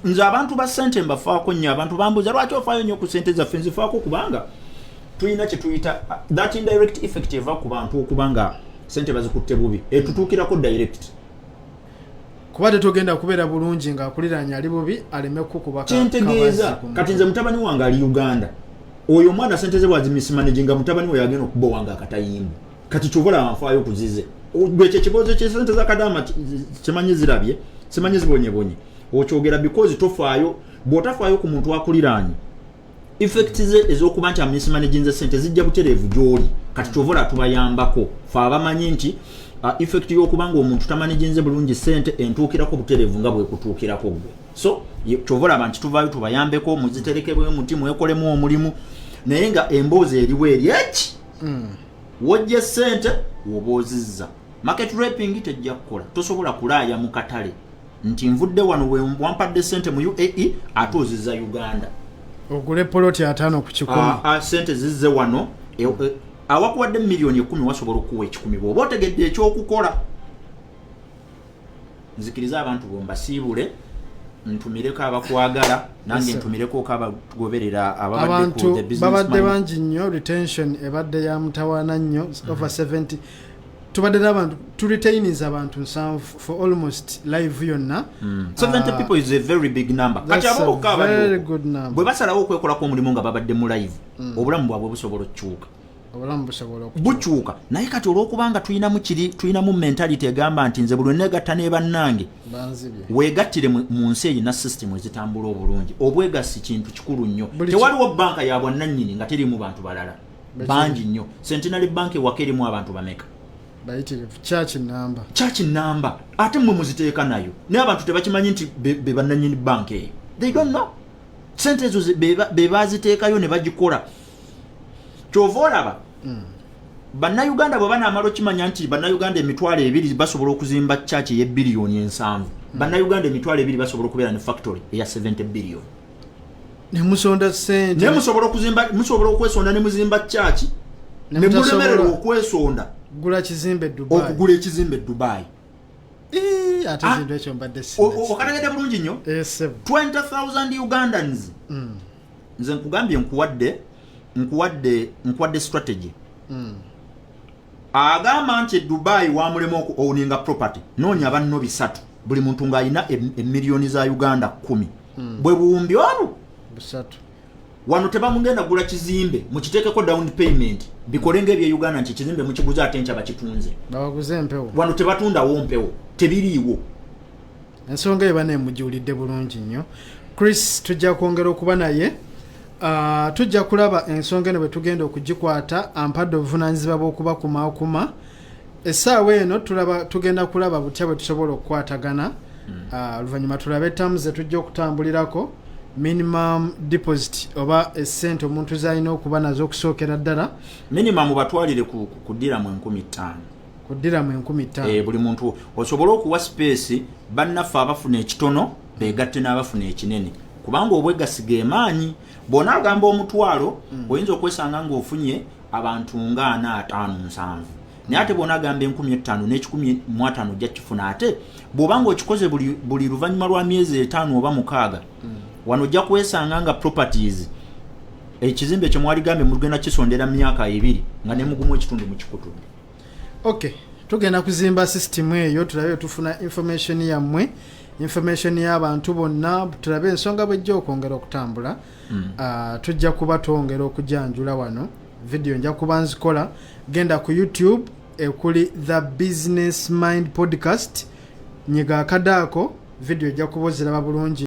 nze abantu ba ssente mbafaako nnyo abantu bambuza lwaki ofaayo nnyo ku ssente zaffe nzifaako kubanga tulina kye tuyita that indirect effect eva ku bantu okubanga ssente bazikutte bubi etutuukirako direct kuba tetugenda kubeera bulungi ng'akuliranya ali bubi aleme kukuba kyentegeeza kati nze mutabani wange ali Uganda oyo omwana ssente ze bwazimisimanejinga mutabani we yagenda okuba wange akatayimbu kati kyovola wanfaayo kuzize gwekyo ekibuuzo ky'essente za Kadaama kimanyi zirabye simanyi zibonyebonye okyogera because tofaayo bw'otafaayo ku muntu akuliraanye effect ze ez'okuba nti amisimanejinze ssente zijja butereevu gy'oli kati kyovola tubayambako fe abamanyi nti effect y'okubanga omuntu tamanejinze bulungi ssente entuukirako butereevu nga bwekutuukirako gwe so kyovola abantu tuvaayo tubayambeko muziterekebwe muti mwekolemu omulimu naye nga emboozi eriwo eri eki wojja ssente woboozizza market raping tejja kukola tosobola kulaaya mu katale nti nvudde wano wampadde ssente mu UAE ate ozizza Uganda ogule poloti 5 ku 10 ssente zizze wano awakuwadde milioni 10 wasobola okuwa 10 bw'oba otegedde ekyokukola nzikiriza abantu bombasiibule ntumireko abakwagala nange ntumireko abagoberera ababadde ku the business babadde bangi nnyo retention ebadde ya mutawaana nnyo over 70 tubadde n'abantu turetainiza abantu 7 for almost live yonna 70 people is a very big number kati abo very good number bwe basalawo okwekolako omulimu nga babadde mu live obulamu bwabwe busobola okukyuka obulamu busobola bukyuka naye kati olw'okubanga tulinamu mentality egamba nti nze buli negatta ne bannange weegattire mu nsi eyo na system ezitambula obulungi obwegasi kintu kikulu nnyo tewaliwo banka ya bwannannyini nga terimu bantu balala bangi nnyo Centenary Bank ewaka erimu abantu bameka bayitirivu church number ate mmwe muziteeka nayo naye abantu tebakimanyi nti be bannannyini banka eyo they don't know sente ezo be baziteekayo ne bagikola kyova olaba bannayuganda bwe banaamala okimanya nti bannayuganda 200 basobola okuzimba church ye biliyoni 7 bannayuganda 200 basobola okubeera ne factory eya 70 billion nemusonda sente nemusobola okuzimba musobola okwesonda ne muzimba church ne mulemerera okwesonda gula kizimbe Dubai okugula ekizimbe Dubai ate zindu ekyo mbadde sinzi okategedde bulungi nnyo 20,000 Ugandans nze nkugambye nkuwadde strategy agamba nti Dubai wamulema owninga property noonya banno 3 buli muntu ng'alina emiliyoni za Uganda 10 bwe buwumbi obu 3 wano tebamugenda gula kizimbe mukiteekeko down payment bikolenga ebye Uganda nti kizimbe mukiguza ate nti abakitunze bawaguze empewo wano tebatundawo mpewo tebiriiwo ensonga ebana emujulidde bulungi nnyo Chris tujja kwongera okuba naye tujja kulaba ensonga eno bwe tugenda okugikwata ampadde obuvunaanyizibwa bw'okuba kumaakuma essaawa eno tugenda kulaba butya bwe tusobola okukwatagana oluvannyuma tulabe terms ze tujja okutambulirako minimum deposit oba essente omuntu zalina okuba nazo okusookera ddala minimum batwalire ku ddiramu 15,000 ku ddiramu 15,000 buli muntu osobola okuwa space bannaffe abafuna ekitono beegatte n'abafuna ekinene kubanga obwegasi ge-maanyi bona agamba omutwalo oyinza okwesanga ng'ofunye abantu nga 4,5,7 naye ate bona agamba 15,000 n'ekikumi5 ojja kifuna ate bw'obanga okikoze buli luvannyuma lwa myezi 5 oba 6 wano ojja kwesanga nga properties ekizimbe kye mwaligambe mugenda kisondera myaka 2 nga ne mugumu ekitundu mu kikutu. Okay, tugenda kuzimba system eyo tulabe tufuna information yammwe information y'abantu bonna tulabe ensonga bwejja okwongera okutambula. Tujja kuba twongera okujanjula wano video nja kuba nzikola genda ku YouTube ekuli The Business Mind Podcast nyiga akadaako video ejja kubozera bulungi.